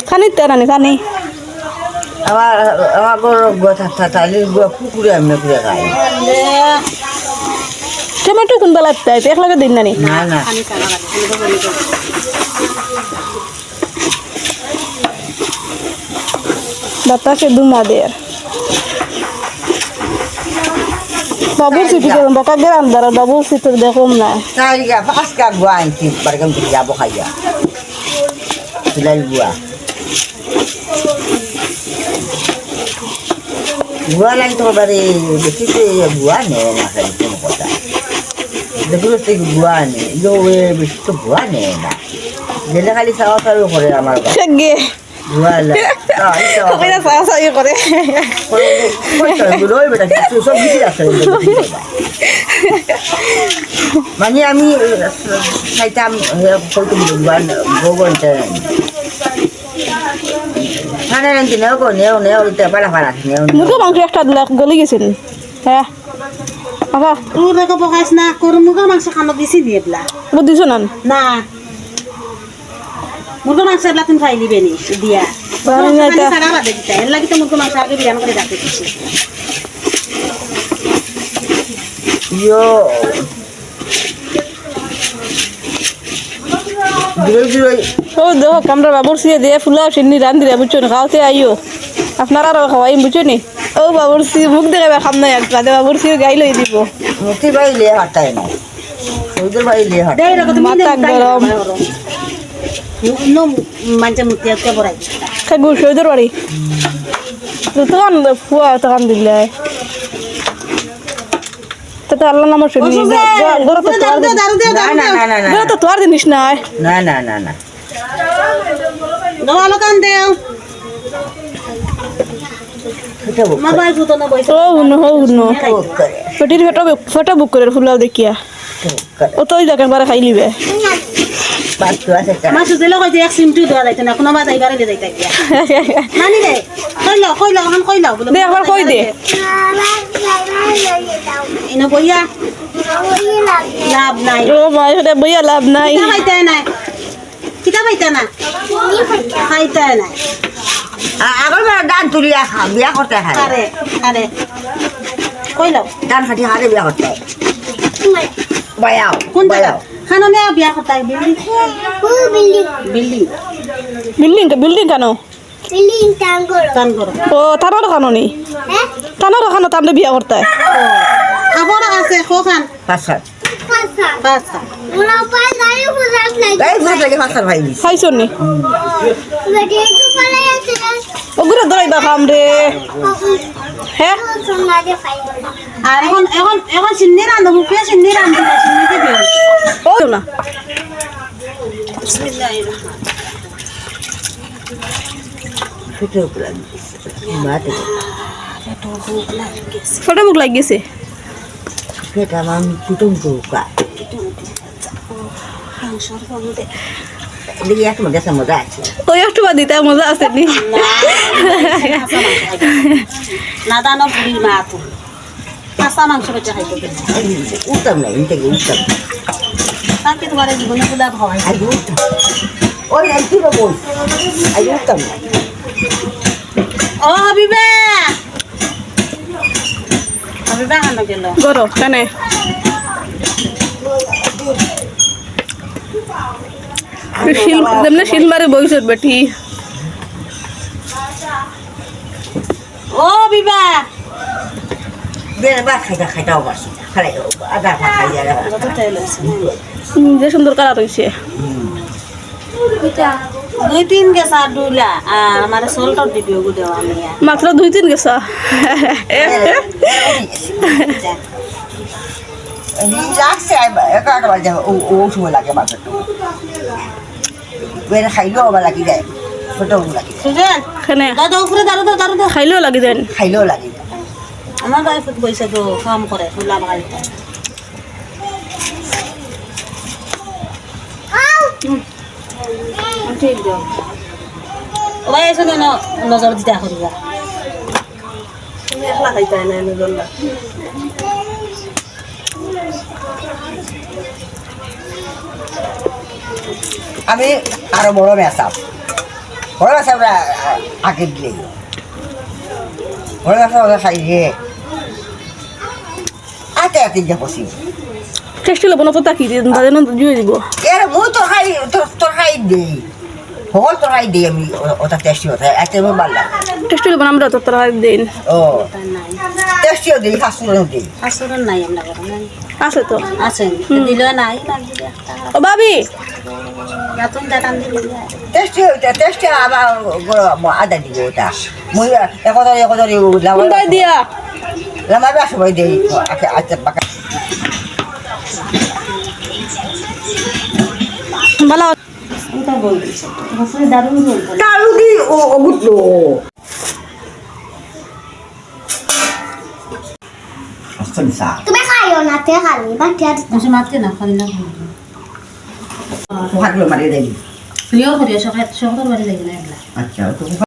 খানি তেরানি খানি আমার আমার বড় কথা তাহলে কুকুরে আমি করে খাই টমেটো কোন বেলা এক লাগে দিন নানি না না বাতাসে দুমাদের বাবুর সিটি বকা গেলাম দাঁড়া বাবুর সিটি দেখুন না তাই পাঁচটা গুয়া আনছি বারগাম থেকে যাবো খাইয়া সিলাই গুয়া গুয়া লাইন তো বারে দেখিতে গুয়া নেয় না খালি কোনো কথা দেখলো থেকে গুয়া নেই বেশি তো গুয়া নেয় না যেটা খালি চাওয়া চালু করে আমার গে গুয়া কইরা সায়া সায়া করে সব কিছু আছে মানে আমি খাইতাম গোবরটা খানা রাখি নেও গো নেও নেও পালা পালা নেও মুরগি মাংস একটা গলি গেছিল হ্যাঁ বাবা তোর রেখে পকাইছ না তোর মুরগা মাংস খানো বেশি দিয়ে পেলা বুঝিস না না মুরগা মাংস এলা তুমি খাই নিবে নি দিয়া সারা বাদে দিতা এর লাগি তো মুরগা মাংস আগে বিরান করে রাখতে দিছি ইয়ো ও দেখো কামরা বাবুর সিয়ে দিয়ে ফুলা সিন্নি রান্ধি রে বুঝছো খাওয়াতে আইও আপনারা আরো খাওয়াই বুঝছো নি ও বাবুর সি মুখ দেখাবে খাম নাই একটা বাবুর সিয়ে গাই লই দিব মুক্তি বাইলে হাঁটায় না সৌদের বাইলে হাঁটায় মাথা গরম নো মানছে মুতি আজকে বড়াই খাগু সৌদের বাড়ি তো তখন ফুয়া তখন দিলে তো আল্লাহ নাম শুনি গরো তো তোর জিনিস নাই না না না না দোয়ালো কান দেও মা বাই ফুটো না বইছে ও হুনো ফটির ফটো বুক করে ফুলাও দেখিয়া ও তো জায়গা একবার খাই লিবে মা সুজেলে কইছে এক সিমটু দেওয়া যাইতে না কোনো বাজাই বারে যাইতে মানি রে কইলো হান কইলো বলে দে একবার কই দে ইনো বইয়া লাভ নাই ও মাই হতে বইয়া লাভ নাই কিতা পাইতা না খাইতে নাই আগর বেলা ডান তুলিয়া খা বিয়া করতে খায় আরে আরে কইলো ডান খাটি হারে বিয়া করতে বায়াও কোন বায়াও খানো নে বিয়া করতে বিল্ডিং বিল্ডিং বিল্ডিং কেন কান করো ও তানোর খানো নি তানোর খানো তামলে বিয়া করতে খাবার আছে কোখান পাঁচটা পাঁচটা গাই ভাত লাগে পাঁচটা ভাই দিস খাইছো নি ওগুলো দরাইবা খাম রে হ্যাঁ আর এখন সিন্নি রান্ধব মুখে সিন্নি রান্ধব সিন্নি দিবে ও না ফটো প্ল্যান মাতে ফটো বুক লাগিয়েছে ফেটা মান কুটুম কুকা দেখি এক মজা মজা আছে ওই একটু বাদ দিতে মজা আছে নি না দানো পুরির মা তো কাঁচা মাংস বেচা খাইতে উত্তম না ইনটাকে উত্তম তাকে তোমার জীবনে গুলা ভাবাই আজ উত্তম ওই কি বল আজ উত্তম না ও হাবিবা হাবিবা হানো গেল গরো কানে শিল মারে বইছত বেটি ও বিবা বেলা বা খাইটাও বাসি খাই আদা খাই যারা কত তেল আছে যে সুন্দর কালার হইছে দুই তিন গেছা ডুলা আর আমার সোলটা দিবি ওগু দেওয়া আমি মাত্র 2-3 গেছা লাগছে একা বাজে ও সময় লাগে মাত্র বেলা খাইলেও আবার লাগি যায় ছোট লাগি সুজন খানে দাদা উপরে দাঁড়ো খাইলেও লাগি দেন খাইলেও লাগি যায় আমার গায়ে ফুট বইছে তো কাম করে ফুলা বাড়িতে ঠিক দাও ওই এসে কেন নজর দিতে করিবা তুমি একলা খাইতে না নজর না আমি আরো বড় মেসাব আগে দিয়ে বড় মেসাব ওরা খাই রে আতে আতে যা বসি টেস্টি লব না তো তাকি দাদা না জুয়ে দিব এর মুই তোর খাই দেই হল তোর খাই দেই আমি ওটা টেস্টি হতে এত ভালো লাগে টেস্টি লব আমরা তো তোরা দিন ও টেস্টিও দেই হাসুরও দেই আসুন নাই আমরা ঘরে নাই আছে তো আছেন দিল নাই লাগবে একটা ও ভাবি রাতন দাঁড়ান দিল টেস্টি আবার আদা দিব ওটা মুই একদর কোনটাই দিয়া লামাবে আসবাই দেই আচ্ছা বাকা ভালো এটা বলতেছে আসলে দারুণ বলতো তারু দি ও গুলো আচ্ছা তুমি খাইও না তে খালি বাকি আর বসে মারতে না খালি না ভাগলো মারিয়ে দেবি তুইও করিও সকাল সকাল বাড়ি যাবি না একলা আচ্ছা তো